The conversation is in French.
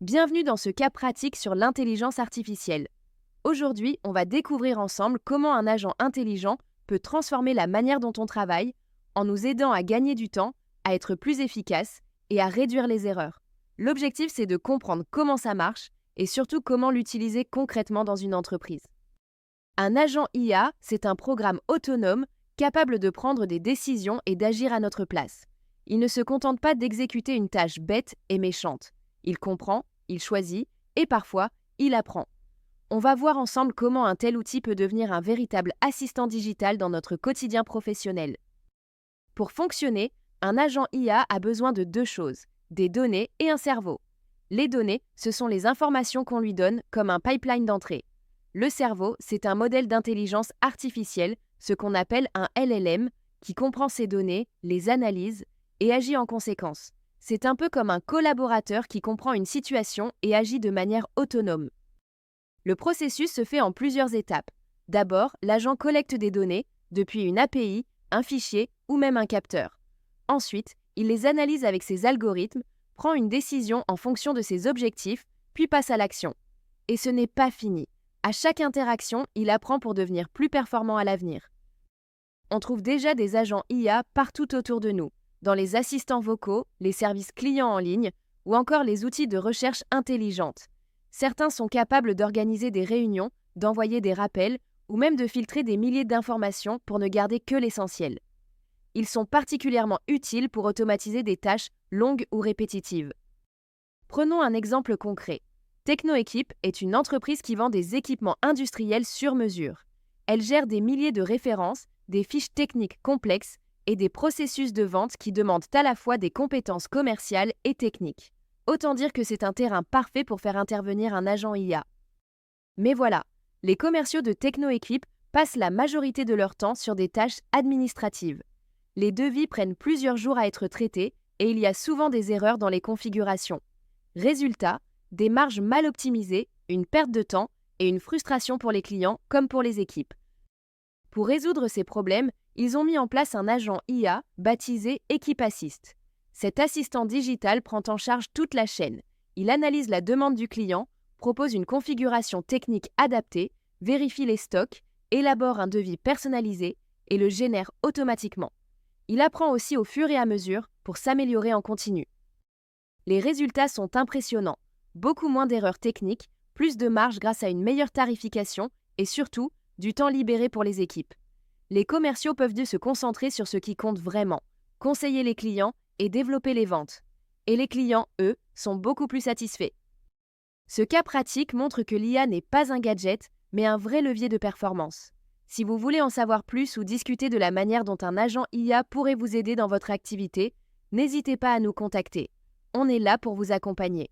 Bienvenue dans ce cas pratique sur l'intelligence artificielle. Aujourd'hui, on va découvrir ensemble comment un agent intelligent peut transformer la manière dont on travaille en nous aidant à gagner du temps, à être plus efficace et à réduire les erreurs. L'objectif, c'est de comprendre comment ça marche et surtout comment l'utiliser concrètement dans une entreprise. Un agent IA, c'est un programme autonome capable de prendre des décisions et d'agir à notre place. Il ne se contente pas d'exécuter une tâche bête et méchante. Il comprend, il choisit et parfois, il apprend. On va voir ensemble comment un tel outil peut devenir un véritable assistant digital dans notre quotidien professionnel. Pour fonctionner, un agent IA a besoin de deux choses, des données et un cerveau. Les données, ce sont les informations qu'on lui donne comme un pipeline d'entrée. Le cerveau, c'est un modèle d'intelligence artificielle, ce qu'on appelle un LLM, qui comprend ces données, les analyse et agit en conséquence. C'est un peu comme un collaborateur qui comprend une situation et agit de manière autonome. Le processus se fait en plusieurs étapes. D'abord, l'agent collecte des données, depuis une API, un fichier ou même un capteur. Ensuite, il les analyse avec ses algorithmes, prend une décision en fonction de ses objectifs, puis passe à l'action. Et ce n'est pas fini. À chaque interaction, il apprend pour devenir plus performant à l'avenir. On trouve déjà des agents IA partout autour de nous, dans les assistants vocaux, les services clients en ligne ou encore les outils de recherche intelligente. Certains sont capables d'organiser des réunions, d'envoyer des rappels ou même de filtrer des milliers d'informations pour ne garder que l'essentiel. Ils sont particulièrement utiles pour automatiser des tâches longues ou répétitives. Prenons un exemple concret. TechnoEquip est une entreprise qui vend des équipements industriels sur mesure. Elle gère des milliers de références, des fiches techniques complexes et des processus de vente qui demandent à la fois des compétences commerciales et techniques. Autant dire que c'est un terrain parfait pour faire intervenir un agent IA. Mais voilà, les commerciaux de TechnoEquip passent la majorité de leur temps sur des tâches administratives. Les devis prennent plusieurs jours à être traités et il y a souvent des erreurs dans les configurations. Résultat, des marges mal optimisées, une perte de temps et une frustration pour les clients comme pour les équipes. Pour résoudre ces problèmes, ils ont mis en place un agent IA baptisé Equip Assist. Cet assistant digital prend en charge toute la chaîne. Il analyse la demande du client, propose une configuration technique adaptée, vérifie les stocks, élabore un devis personnalisé et le génère automatiquement. Il apprend aussi au fur et à mesure pour s'améliorer en continu. Les résultats sont impressionnants. Beaucoup moins d'erreurs techniques, plus de marge grâce à une meilleure tarification et surtout, du temps libéré pour les équipes. Les commerciaux peuvent dû se concentrer sur ce qui compte vraiment, conseiller les clients et développer les ventes. Et les clients, eux, sont beaucoup plus satisfaits. Ce cas pratique montre que l'IA n'est pas un gadget, mais un vrai levier de performance. Si vous voulez en savoir plus ou discuter de la manière dont un agent IA pourrait vous aider dans votre activité, n'hésitez pas à nous contacter. On est là pour vous accompagner.